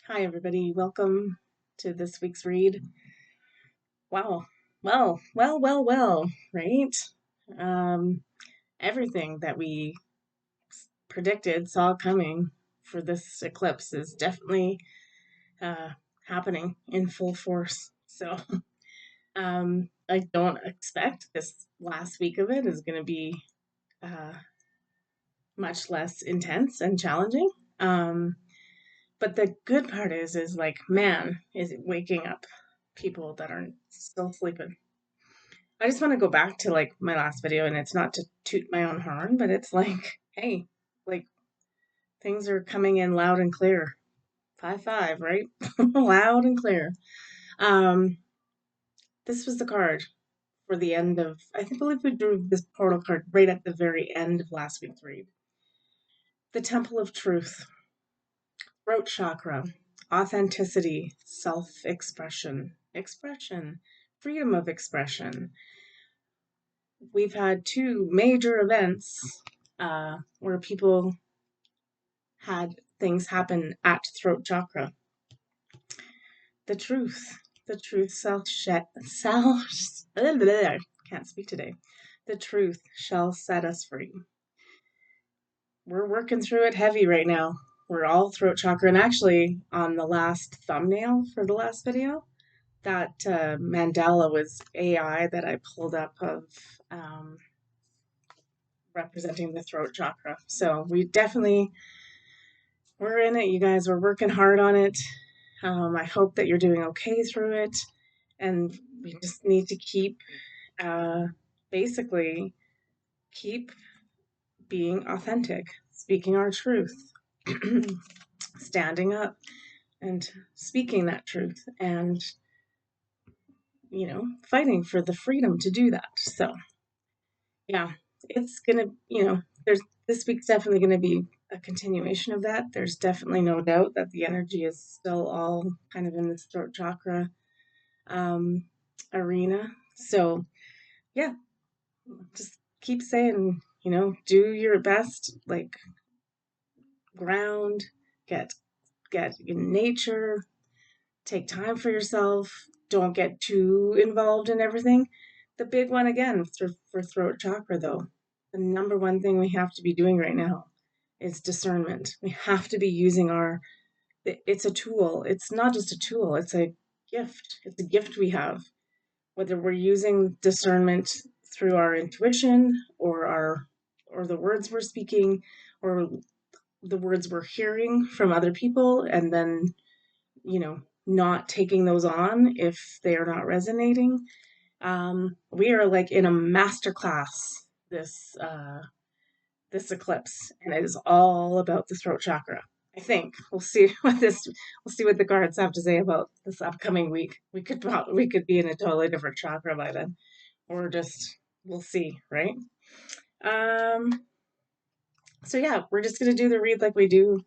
Hi, everybody. Welcome to this week's read. Wow. Well, right? Um, Everything that we predicted, saw coming for this eclipse is definitely uh, happening in full force. So I don't expect this last week of it is going to be uh, much less intense and challenging. Um, but the good part is like, man, is it waking up people that are still sleeping. I just want to go back to like my last video, and it's not to toot my own horn, but it's like, hey, like things are coming in loud and clear. 5-5, right? Loud and clear. Um, this was the card for the end of, believe we drew this portal card right at the very end of last week's read. The Temple of Truth, throat chakra, authenticity, expression, freedom of expression. We've had two major events where people had things happen at throat chakra. The truth, can't speak today. The truth shall set us free. We're working through it heavy right now. We're all throat chakra, and actually on the last thumbnail for the last video, that mandala was AI that I pulled up of representing the throat chakra. So we're in it, you guys. We're working hard on it. I hope that you're doing okay through it. And we just need to basically, keep being authentic, speaking our truth, standing up and speaking that truth and, fighting for the freedom to do that. So, yeah, it's going to, this week's definitely going to be a continuation of that. There's definitely no doubt that the energy is still all kind of in this throat chakra um, arena. So, yeah, just keep saying, do your best, like ground, get in nature, take time for yourself, don't get too involved in everything. The big one again for throat chakra though, the number one thing we have to be doing right now is discernment. We have to be using it's a tool. It's not just a tool, it's a gift. It's a gift we have. Whether we're using discernment through our intuition or the words we're speaking or the words we're hearing from other people, and then, not taking those on if they are not resonating. We are like in a master class this eclipse, and it is all about the throat chakra. I think we'll see what the cards have to say about this upcoming week. We could be in a totally different chakra by then, or just we'll see, right? So yeah, we're just gonna do the read like we do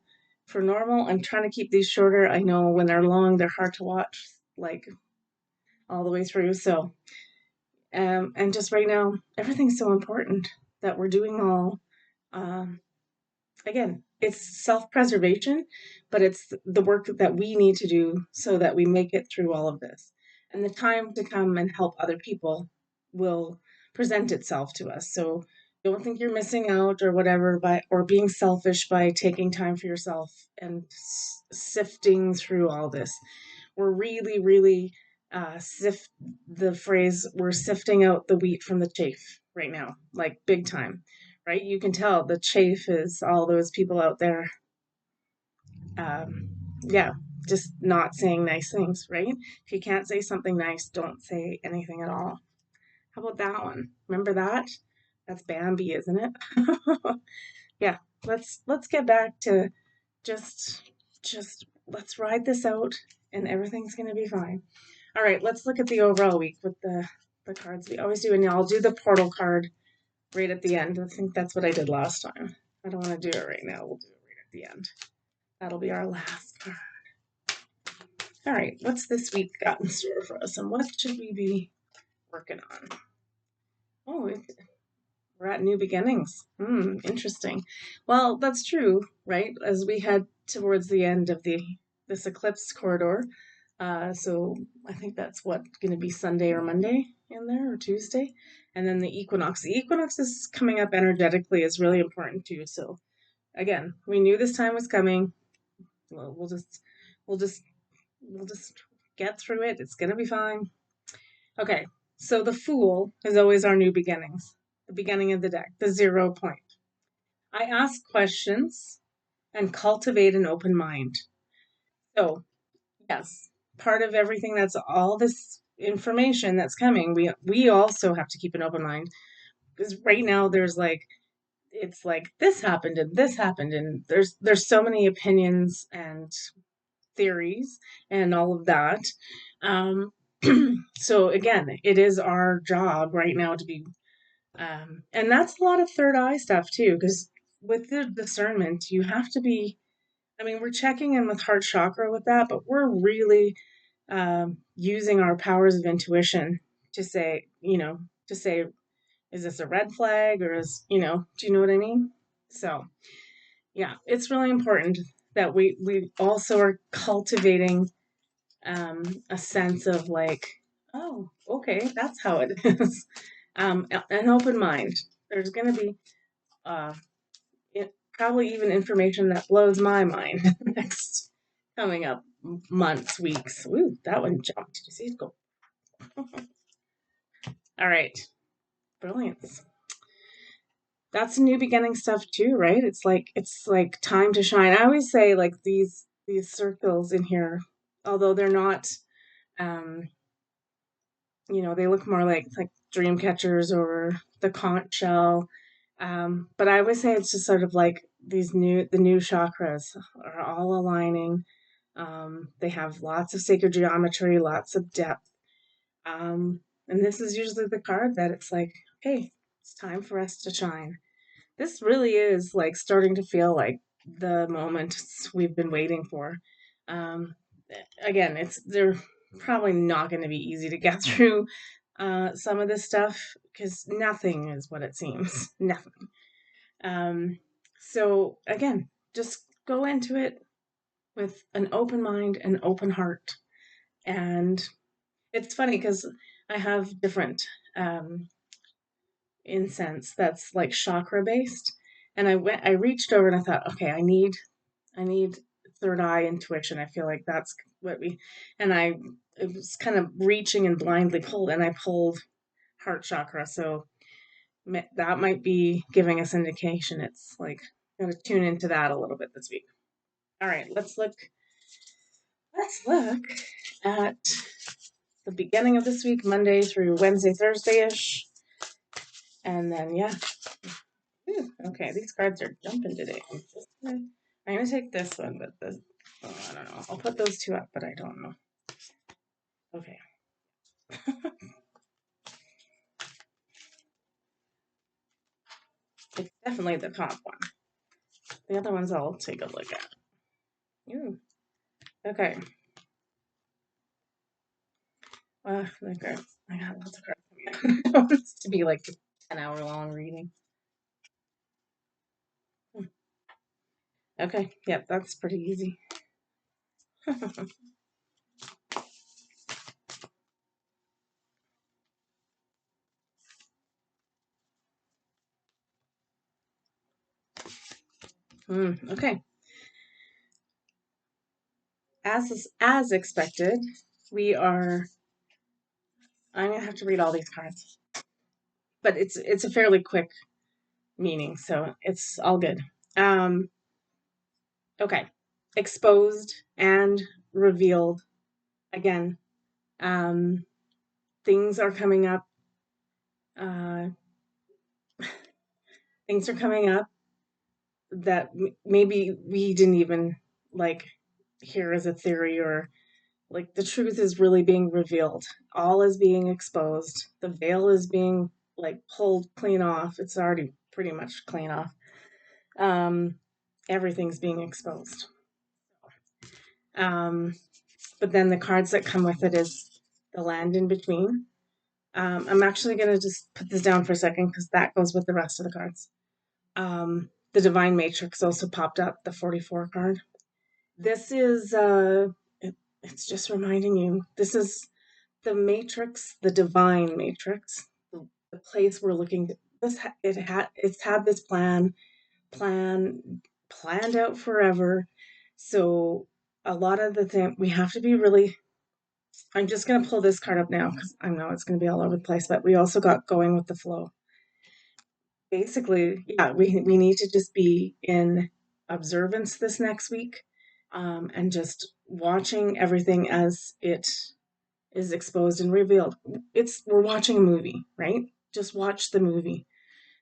for normal. I'm trying to keep these shorter. I know when they're long, they're hard to watch, like all the way through. So, and just right now, everything's so important that we're doing all. Um, Again, it's self-preservation, but it's the work that we need to do so that we make it through all of this. And the time to come and help other people will present itself to us. So don't think you're missing out or whatever or being selfish by taking time for yourself and sifting through all this. We're really, really we're sifting out the wheat from the chaff right now, like big time, right? You can tell the chafe is all those people out there, um, yeah, just not saying nice things, right? If you can't say something nice, don't say anything at all. How about that one? Remember that? That's Bambi, isn't it? Yeah, let's get back to just let's ride this out and everything's gonna be fine. All right, let's look at the overall week with the cards we always do, and I'll do the portal card right at the end. I think that's what I did last time. I don't want to do it right now. We'll do it right at the end. That'll be our last card. All right, what's this week got in store for us, and what should we be working on? Oh, we're at new beginnings. Interesting. Well, that's true, right? As we head towards the end of the this eclipse corridor. So I think that's what going to be Sunday or Monday in there or Tuesday. And then the equinox. The equinox is coming up energetically is really important too. So again, we knew this time was coming. Well, we'll just we'll just get through it. It's going to be fine. Okay. So the Fool is always our new beginnings. The beginning of the deck, the 0 point. I ask questions and cultivate an open mind. So, yes, part of everything that's all this information that's coming, we also have to keep an open mind because right now there's like it's like this happened and there's so many opinions and theories and all of that. Um, so again, it is our job right now to be, and that's a lot of third eye stuff too, because with the discernment, you have to be. I mean, we're checking in with heart chakra with that, but we're really using our powers of intuition to say, is this a red flag or do you know what I mean? So, yeah, it's really important that we also are cultivating a sense of like, oh, okay, that's how it is. An open mind. There's going to be uh, probably even information that blows my mind next coming up months, weeks. Ooh, that one jumped. Did you see it go? All right, brilliance. That's new beginning stuff too, right? It's like time to shine. I always say like these circles in here, although they're not, um, they look more like dream catchers or the conch shell. But I always say it's just sort of like the new chakras are all aligning. They have lots of sacred geometry, lots of depth. And this is usually the card that it's like, okay, it's time for us to shine. This really is like starting to feel like the moment we've been waiting for. Um, Again, they're probably not going to be easy to get through some of this stuff because nothing is what it seems. Nothing. So again, just go into it with an open mind and open heart. And it's funny because I have different um, incense that's like chakra based. And I reached over and I thought, okay, I need third eye intuition. I feel like that's what and it was kind of reaching and blindly pulled, and I pulled heart chakra. So that might be giving us indication. It's like, I'm going to tune into that a little bit this week. All right, let's look at the beginning of this week, Monday through Wednesday, Thursday-ish. And then, yeah. Ooh, okay, these cards are jumping today. I'm going to take this one, but I don't know. I'll put those two up, but I don't know. Okay. It's definitely the top one. The other ones I'll take a look at. Ooh. Okay. Well, okay. I got lots of cards. I want this to be like a 10-hour long reading. Okay. Yep, that's pretty easy. Okay. As expected, I'm gonna have to read all these cards, but it's a fairly quick meaning, so it's all good. Okay, exposed and revealed again. Things are coming up. Uh, things are coming up that maybe we didn't even like hear as a theory, or like the truth is really being revealed. All is being exposed. The veil is being like pulled clean off. It's already pretty much clean off. Um, Everything's being exposed. Um, but then the cards that come with it is the land in between. I'm actually going to just put this down for a second because that goes with the rest of the cards. The Divine Matrix also popped up, the 44 card. This is it's just reminding you, this is the matrix, the divine matrix, the place we're looking to. It's had this plan planned out forever. So a lot of the thing we have to be really. I'm just going to pull this card up now because I know it's going to be all over the place, but we also got going with the flow. Basically, yeah, we need to just be in observance this next week, and just watching everything as it is exposed and revealed. We're watching a movie, right? Just watch the movie.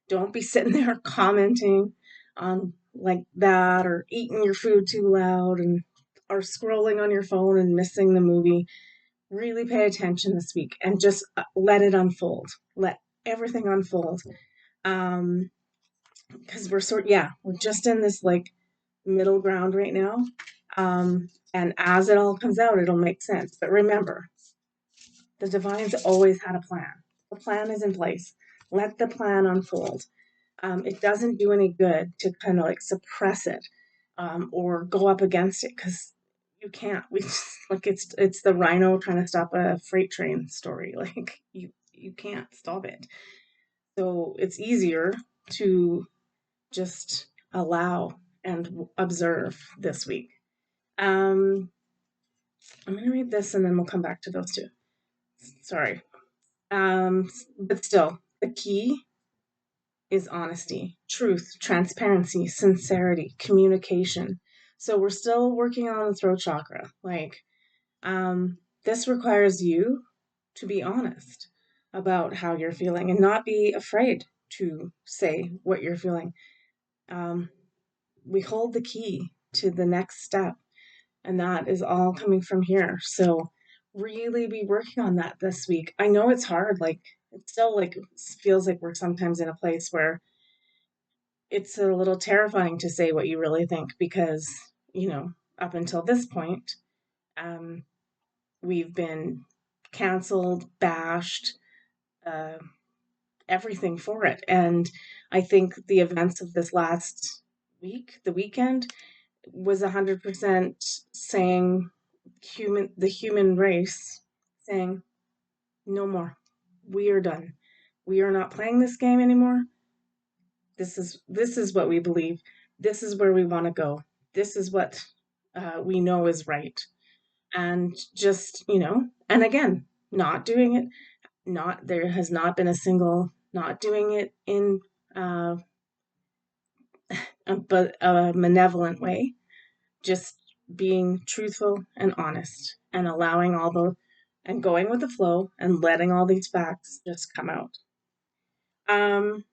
Don't be sitting there commenting on like that, or eating your food too loud, and or scrolling on your phone and missing the movie. Really pay attention this week and just let it unfold. Let everything unfold. Um, because we're just in this like middle ground right now. And as it all comes out, it'll make sense. But remember, the divine's always had a plan. The plan is in place. Let the plan unfold. It doesn't do any good to kind of like suppress it, or go up against it, because you can't. We just, like it's the rhino trying to stop a freight train story. Like you can't stop it. So it's easier to just allow and observe this week. Um, I'm going to read this and then we'll come back to those two. Sorry. But still, the key is honesty, truth, transparency, sincerity, communication. So we're still working on the throat chakra. This requires you to be honest about how you're feeling and not be afraid to say what you're feeling. Um, we hold the key to the next step, and that is all coming from here. So really be working on that this week. I know it's hard. Like, it's still like feels like we're sometimes in a place where it's a little terrifying to say what you really think, because up until this point, um, we've been canceled, bashed, uh, everything for it. And I think the events of this last week, the weekend, was 100% saying the human race saying, no more. We are done. We are not playing this game anymore. This is what we believe. This is where we want to go. This is what we know is right. And just, and again, not doing it, not there has not been a single not doing it in uh, but a malevolent way, just being truthful and honest and allowing and going with the flow and letting all these facts just come out. Um,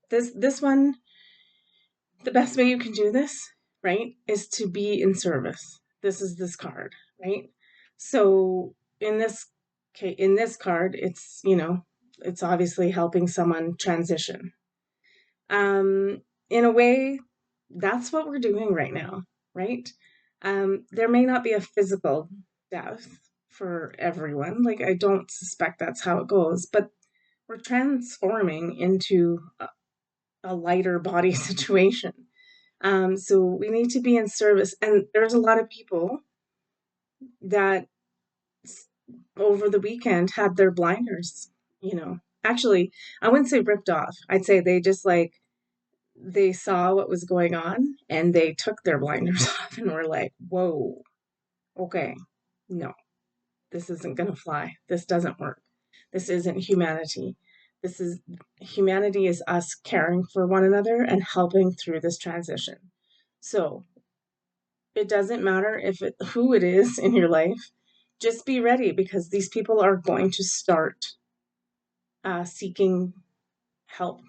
this one, the best way you can do this, right, is to be in service. This is this card, right? So in this card, it's obviously helping someone transition. In a way, that's what we're doing right now, right? There may not be a physical death for everyone. Like, I don't suspect that's how it goes, but we're transforming into a lighter body situation. So we need to be in service. And there's a lot of people that over the weekend had their blinders, actually, I wouldn't say ripped off. I'd say they just like, they saw what was going on and they took their blinders off and were like, whoa, okay, no, this isn't going to fly. This doesn't work. This isn't humanity. Humanity is us caring for one another and helping through this transition. So it doesn't matter who it is in your life. Just be ready, because these people are going to start seeking help.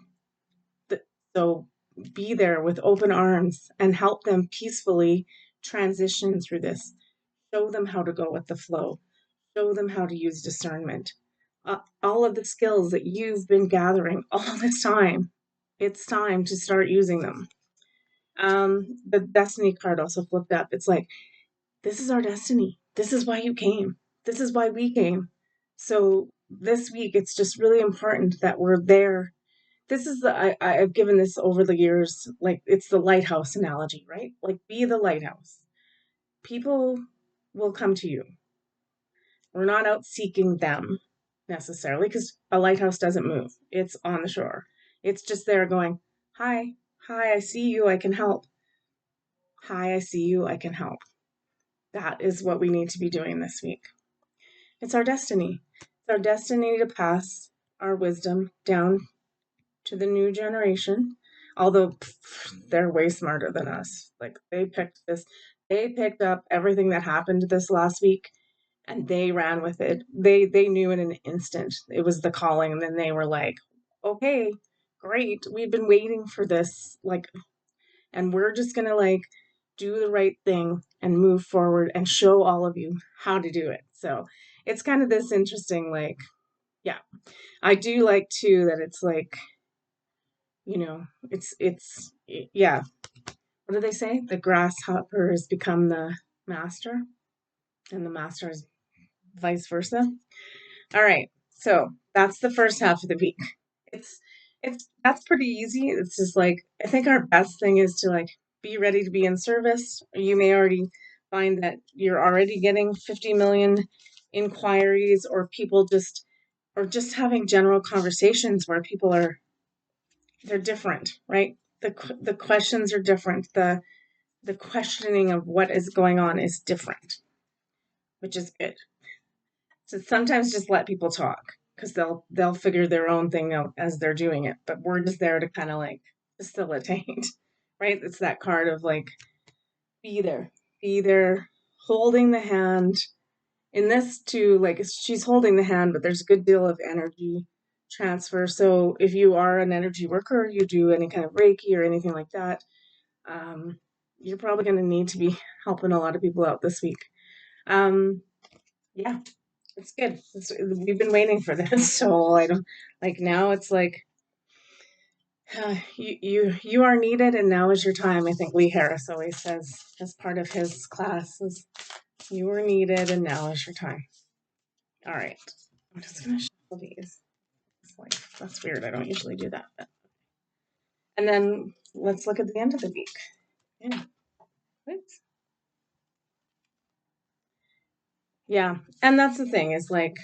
So be there with open arms and help them peacefully transition through this. Show them how to go with the flow. Show them how to use discernment. All of the skills that you've been gathering all this time, it's time to start using them. The destiny card also flipped up. It's like, this is our destiny. This is why you came. This is why we came. So this week, it's just really important that we're there. This is I've given this over the years, like it's the lighthouse analogy, right? Like, be the lighthouse. people will come to you. We're not out seeking them necessarily because a lighthouse doesn't move. It's on the shore. It's just there going, hi, hi, I see you, I can help. Hi, I see you, I can help. That is what we need to be doing this week. It's our destiny. It's our destiny to pass our wisdom down to the new generation. Although they're way smarter than us. Like they picked up everything that happened this last week and they ran with it. They knew in an instant it was the calling, and then they were like, okay, great. We've been waiting for this, like, and we're just gonna like do the right thing and move forward and show all of you how to do it. So it's kind of this interesting, like, yeah. I do like too that it's like, yeah. What do they say? The grasshopper has become the master, and the master is vice versa. All right. So that's the first half of the week. It's that's pretty easy. It's just like I think our best thing is to like be ready to be in service. You may already find that you're already getting 50 million inquiries or people just or just having general conversations where people are they're different, right? The questions are different. The questioning of what is going on is different, which is good. So sometimes just let people talk because they'll figure their own thing out as they're doing it. But we're just there to kind of like facilitate, right? It's that card of like be there, holding the hand. In this too, like she's holding the hand, but there's a good deal of energy transfer. So if you are an energy worker, you do any kind of Reiki or anything like that, um, you're probably going to need to be helping a lot of people out this week. Um, yeah, it's good. We've been waiting for this, so I don't like now. It's like you are needed, and now is your time. I think Lee Harris always says as part of his classes, you are needed, and now is your time. All right, I'm just gonna shuffle these. It's like that's weird. I don't usually do that, but and then let's look at the end of the week. Yeah, thanks. Yeah, and that's the thing is like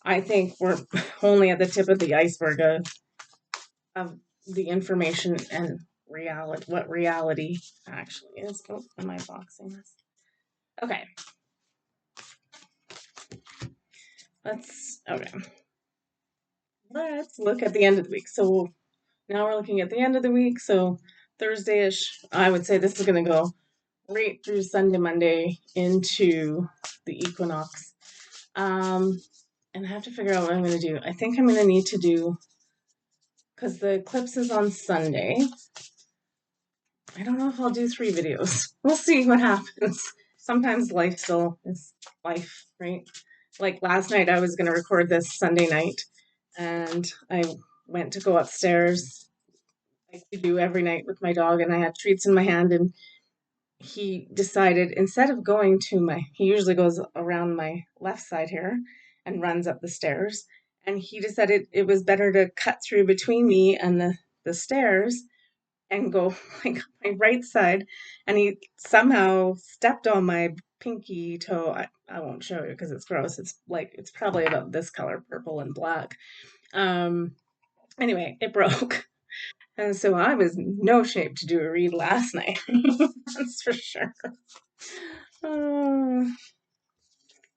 I think we're only at the tip of the iceberg of the information and reality, what reality actually is. Oh, am I boxing this? Okay, okay. Let's look at the end of the week. So now we're looking at the end of the week. So Thursday-ish, I would say this is going to go right through Sunday, Monday into the equinox. And I have to figure out what I'm going to do. I think I'm going to need to do, because the eclipse is on Sunday. I don't know if I'll do 3 videos. We'll see what happens. Sometimes life still is life, right? Like last night, I was going to record this Sunday night, and I went to go upstairs, like I do every night with my dog, and I had treats in my hand, and he decided instead of going to he usually goes around my left side here and runs up the stairs, and he decided it was better to cut through between me and the stairs and go like my right side, and he somehow stepped on my pinky toe. I won't show you because it's gross. It's probably about this color, purple and black. Um anyway, it broke. And so I was in no shape to do a read last night. That's for sure. Uh,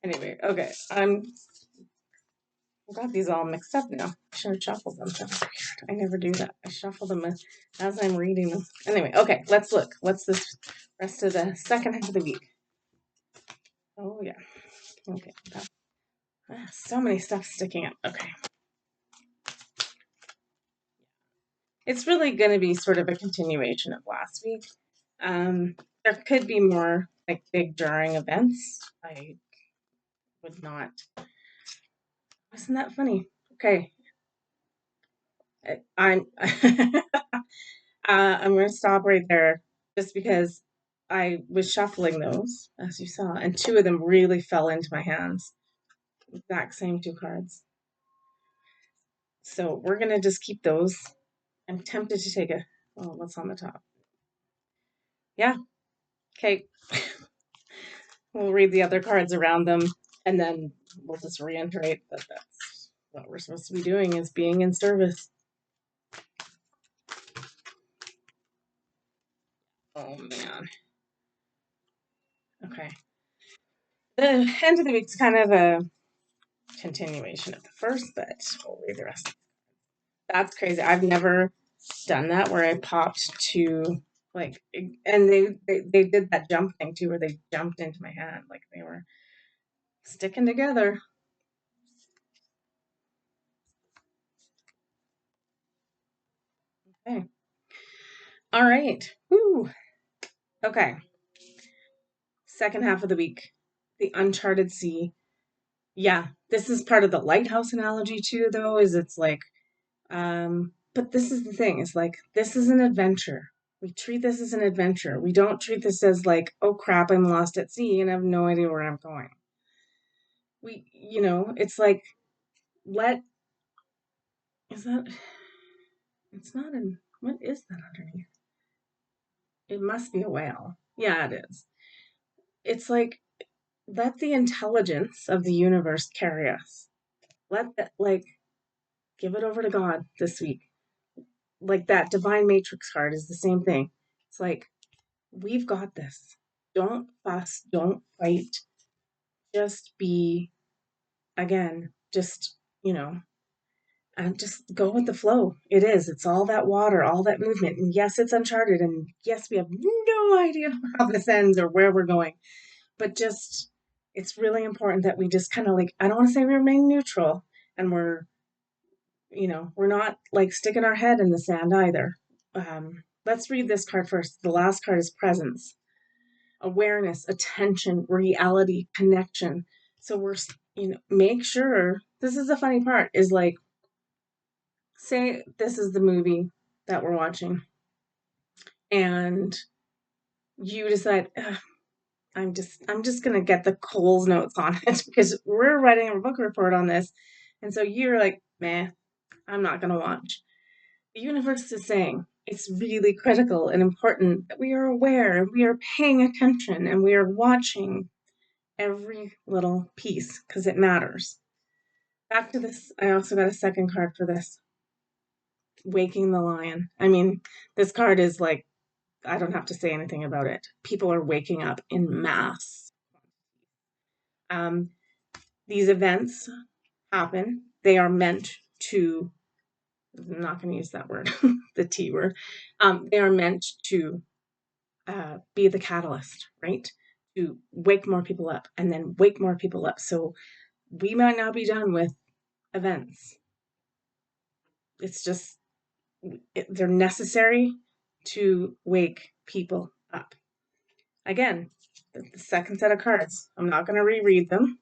anyway, okay. I've got these all mixed up now. I should have shuffled them. That's weird. I never do that. I shuffle them as I'm reading them. Anyway, okay, let's look. What's this rest of the second half of the week? Oh, yeah. Okay. So many stuff sticking up. Okay. It's really going to be sort of a continuation of last week. There could be more like big jarring events. I would not. Wasn't that funny? Okay. I'm I'm going to stop right there just because I was shuffling those, as you saw, and 2 of them really fell into my hands. Exact same 2 cards. So we're going to just keep those. I'm tempted to take what's on the top? Yeah. Okay. we'll read the other cards around them, and then we'll just reiterate that that's what we're supposed to be doing, is being in service. Oh man. Okay. The end of the week's kind of a continuation of the first, but we'll read the rest. That's crazy. I've never done that where I popped to like, and they did that jump thing too, where they jumped into my hand like they were sticking together. Okay. All right. Woo. Okay. Second half of the week, the uncharted sea. Yeah, this is part of the lighthouse analogy too, though, is it's like, but this is the thing, it's like, this is an adventure. We treat this as an adventure. We don't treat this as like, oh crap, I'm lost at sea and I have no idea where I'm going. It's like, let, is that, it's not an, what is that underneath? It must be a whale. Yeah, it is. It's like, let the intelligence of the universe carry us. Let that, like, give it over to God this week. Like that divine matrix card is the same thing. It's like, we've got this. Don't fuss, don't fight. Just be, again, just, and just go with the flow. It is. It's all that water, all that movement. And yes, it's uncharted. And yes, we have no idea how this ends or where we're going. But just, it's really important that we just kind of like, I don't want to say we remain neutral and we're not like sticking our head in the sand either. Let's read this card first. The last card is presence, awareness, attention, reality, connection. So make sure, this is the funny part, is like, say this is the movie that we're watching and you decide, I'm just gonna get the Coles notes on it because we're writing a book report on this. And so you're like, meh, I'm not gonna watch. The universe is saying it's really critical and important that we are aware and we are paying attention and we are watching every little piece because it matters. Back to this, I also got a second card for this, waking the lion. I mean, this card is like, I don't have to say anything about it. People are waking up in mass. Um, these events happen. They are meant to, I'm not going to use that word, the T word. They are meant to be the catalyst, right? To wake more people up and then wake more people up. So we might not be done with events. It's just, they're necessary to wake people up. Again, the second set of cards, I'm not going to reread them.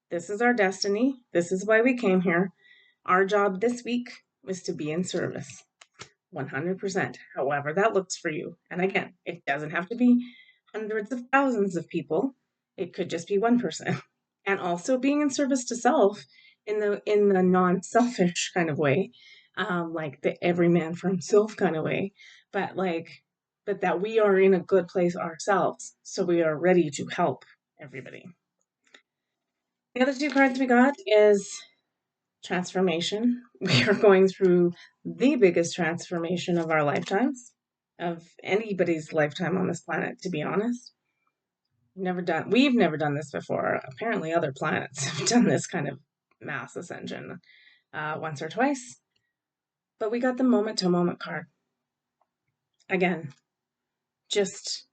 This is our destiny. This is why we came here. Our job this week is to be in service. 100%, however that looks for you. And again, it doesn't have to be hundreds of thousands of people. It could just be one person. And also being in service to self in the non-selfish kind of way, like the every man for himself kind of way, but that we are in a good place ourselves, so we are ready to help everybody. The other two cards we got is transformation. We are going through the biggest transformation of our lifetimes, of anybody's lifetime on this planet, to be honest. We've never done this before. Apparently other planets have done this kind of mass ascension once or twice. But we got the moment to moment card. Again, just,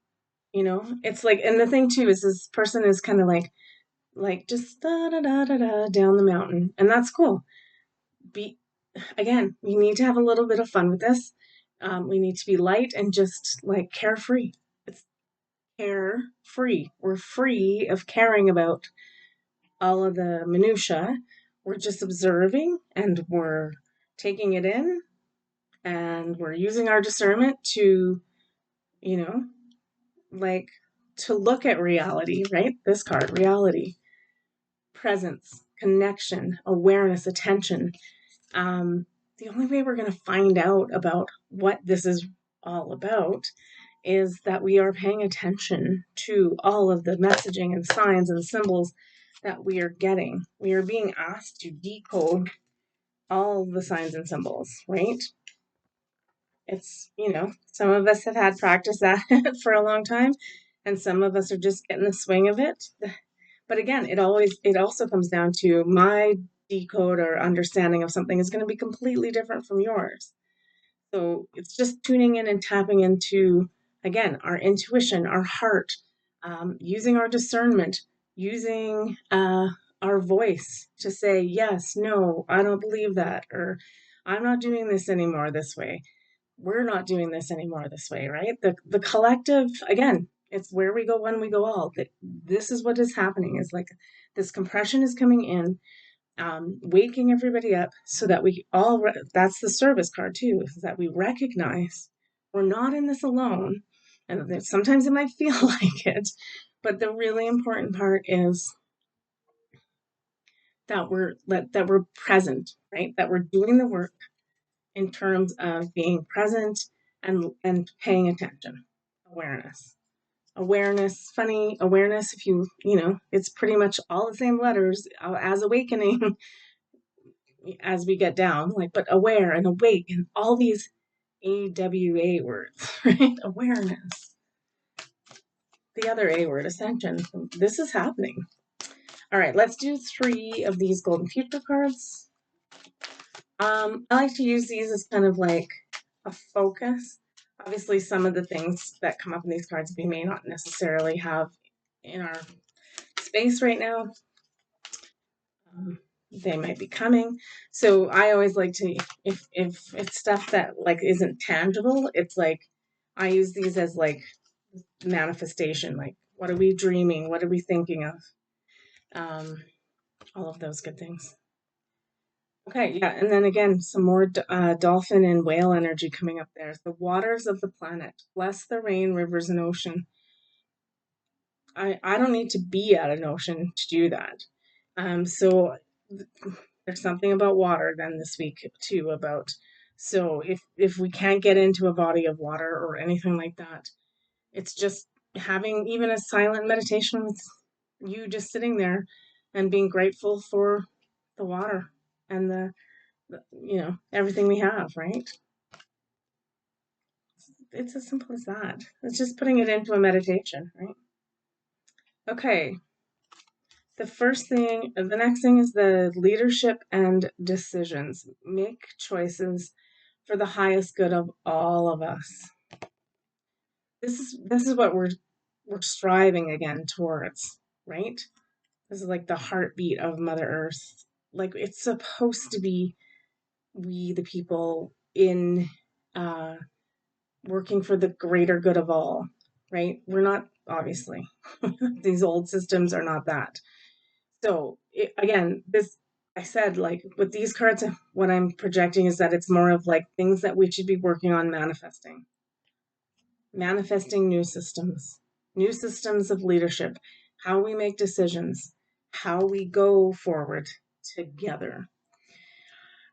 it's like, and the thing too is this person is kind of like just da da da da da down the mountain. And that's cool. Again, we need to have a little bit of fun with this. We need to be light and just like carefree. It's carefree. We're free of caring about all of the minutia. We're just observing and we're taking it in and we're using our discernment to, you know, like to look at reality, right? This card, reality, presence, connection, awareness, attention. The only way we're going to find out about what this is all about is that we are paying attention to all of the messaging and signs and symbols that we are getting. We are being asked to decode all the signs and symbols, right? It's, some of us have had practice at it for a long time, and some of us are just getting the swing of it. But again, it also comes down to my decode or understanding of something is going to be completely different from yours. So it's just tuning in and tapping into, again, our intuition, our heart, using our discernment, using our voice to say, yes, no, I don't believe that, or I'm not doing this anymore this way. We're not doing this anymore this way, right? The collective, again, it's where we go when we go all. This is what is happening, is like this compression is coming in, waking everybody up so that we all, that's the service card too, is that we recognize we're not in this alone. And sometimes it might feel like it, but the really important part is that we're present, right? That we're doing the work in terms of being present and paying attention. Awareness, funny, awareness, if it's pretty much all the same letters as awakening as we get down, but aware and awake and all these AWA words, right? Awareness. The other A word, ascension. This is happening. All right, let's do 3 of these golden future cards. I like to use these as kind of like a focus. Obviously, some of the things that come up in these cards we may not necessarily have in our space right now. They might be coming. So I always like to, if it's stuff that isn't tangible, it's like I use these as manifestation. What are we dreaming? What are we thinking of? All of those good things. Okay, yeah, and then again, some more dolphin and whale energy coming up there. The waters of the planet, bless the rain, rivers, and ocean. I don't need to be at an ocean to do that. So there's something about water then this week too about, so if we can't get into a body of water or anything like that, it's just having even a silent meditation with you just sitting there and being grateful for the water and the everything we have, right? It's as simple as that. It's just putting it into a meditation, right? Okay. The next thing is the leadership and decisions. Make choices for the highest good of all of us. This is what we're striving again towards, right? This is like the heartbeat of Mother Earth. It's supposed to be we, the people, in working for the greater good of all, right? We're not, obviously. These old systems are not that. So again, I said, with these cards, what I'm projecting is that it's more of things that we should be working on manifesting new systems of leadership, how we make decisions, how we go forward together.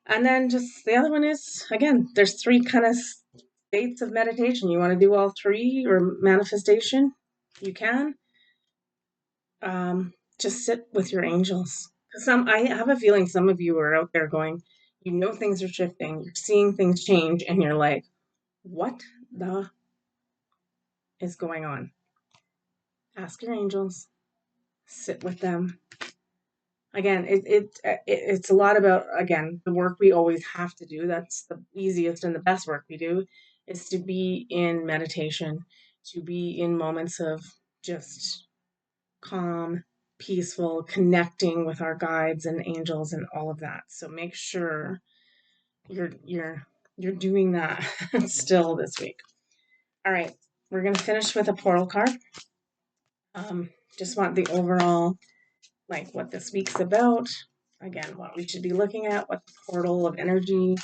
And then just the other one is, again, there's 3 kind of states of meditation. You want to do all 3 or manifestation? You can. Just sit with your angels. I have a feeling some of you are out there going, things are shifting, you're seeing things change, and you're like, what the is going on? Ask your angels, sit with them. Again, it's a lot about, again, the work we always have to do. That's the easiest and the best work we do, is to be in meditation, to be in moments of just calm, peaceful, connecting with our guides and angels and all of that. So make sure you're doing that still this week. All right, we're going to finish with a portal card. Just want the overall, what this week's about. Again, what we should be looking at, what the portal of energy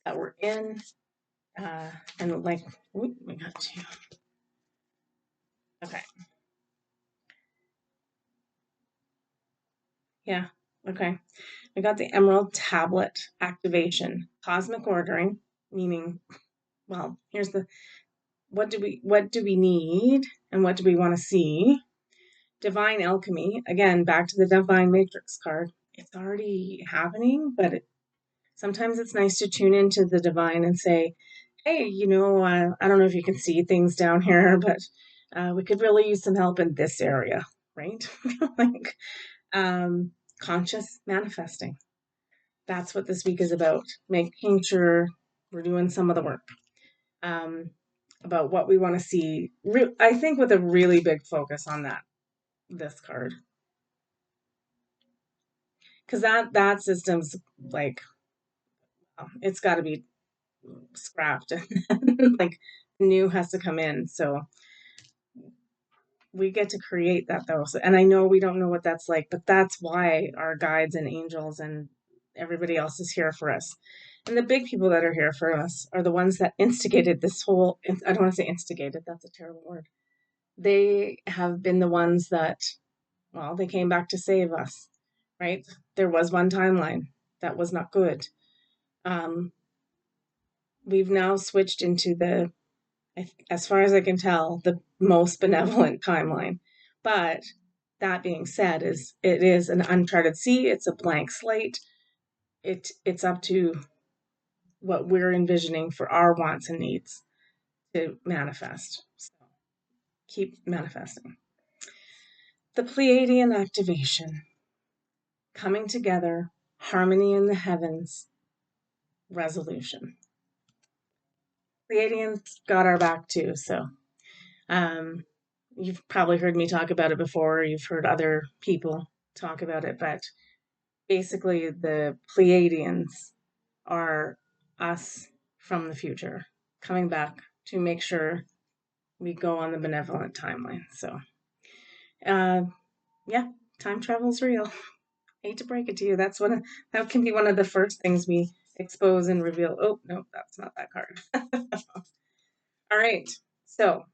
that we're in. And we got 2. Okay. Yeah, okay. We got the Emerald Tablet activation, cosmic ordering, meaning, well, here's the what do we need and what do we want to see? Divine alchemy, again, back to the divine matrix card. It's already happening, but sometimes it's nice to tune into the divine and say, hey, I don't know if you can see things down here, but we could really use some help in this area, right? Like conscious manifesting. That's what this week is about, making sure we're doing some of the work um, about what we want to see. I think with a really big focus on this card, because that system's like it's got to be scrapped. Like new has to come in. So we get to create that though. So, and I know we don't know what that's like, but that's why our guides and angels and everybody else is here for us. And the big people that are here for us are the ones that instigated this whole, I don't want to say instigated, that's a terrible word. They have been the ones that, well, they came back to save us, right? There was one timeline that was not good. We've now switched into as far as I can tell, the most benevolent timeline. But that being said, it is an uncharted sea. It's a blank slate. It's up to what we're envisioning for our wants and needs to manifest. So keep manifesting. The Pleiadian activation, coming together, harmony in the heavens, resolution. Pleiadians got our back too, so you've probably heard me talk about it before. You've heard other people talk about it, but basically the Pleiadians are us from the future coming back to make sure we go on the benevolent timeline. So, yeah, time travel's real. Hate to break it to you. That can be one of the first things we expose and reveal. Oh, no, that's not that card. All right. So,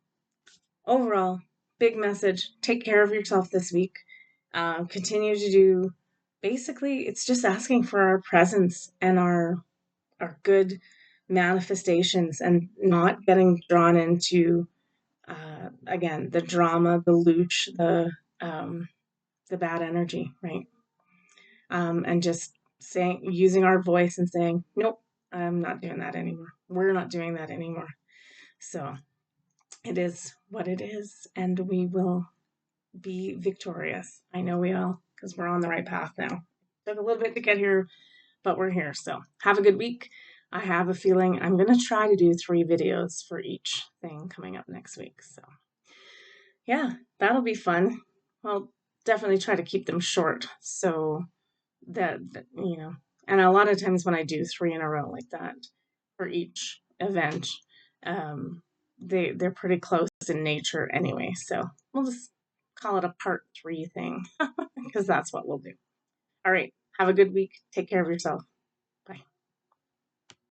overall, big message. Take care of yourself this week. Continue to do, basically, it's just asking for our presence and our good manifestations and not getting drawn into, again, the drama, the looch, the bad energy, right? And just using our voice and saying, nope, I'm not doing that anymore. We're not doing that anymore. So it is what it is, and we will be victorious. I know we all, because we're on the right path now. Took a little bit to get here, but we're here. So have a good week. I have a feeling I'm going to try to do 3 videos for each thing coming up next week. So yeah, that'll be fun. Well, definitely try to keep them short so that and a lot of times when I do 3 in a row like that for each event, they're pretty close in nature anyway. So we'll just call it a part 3 thing because that's what we'll do. All right. Have a good week. Take care of yourself.